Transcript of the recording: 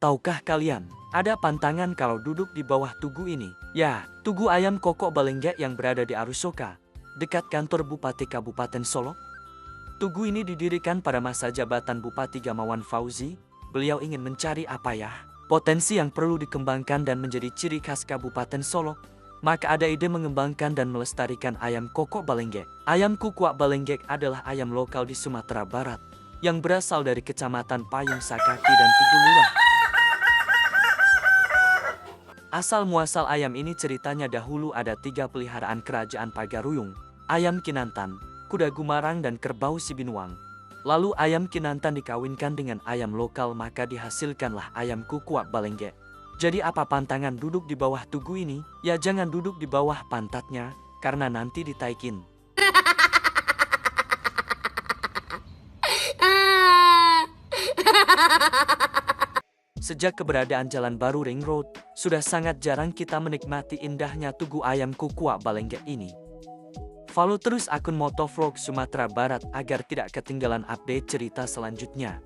Tahukah kalian, ada pantangan kalau duduk di bawah tugu ini? Ya, Tugu Ayam Kokok Balenggek yang berada di Arusoka, dekat kantor Bupati Kabupaten Solo. Tugu ini didirikan pada masa jabatan Bupati Gamawan Fauzi. Beliau ingin mencari apa ya? Potensi yang perlu dikembangkan dan menjadi ciri khas Kabupaten Solo. Maka ada ide mengembangkan dan melestarikan ayam kokok Balenggek. Ayam kukuak Balenggek adalah ayam lokal di Sumatera Barat yang berasal dari Kecamatan Payung Sakaki dan Tigulurah. Asal muasal ayam ini ceritanya dahulu ada 3 peliharaan kerajaan Pagaruyung, ayam Kinantan, kuda Gumarang dan kerbau Sibinuang. Lalu ayam Kinantan dikawinkan dengan ayam lokal maka dihasilkanlah ayam kukuak Balenggek. Jadi apa pantangan duduk di bawah tugu ini? Ya jangan duduk di bawah pantatnya, karena nanti ditaikin. Sejak keberadaan Jalan Baru Ring Road, sudah sangat jarang kita menikmati indahnya Tugu Ayam Kukuak Balenggek ini. Follow terus akun Motovlog Sumatera Barat agar tidak ketinggalan update cerita selanjutnya.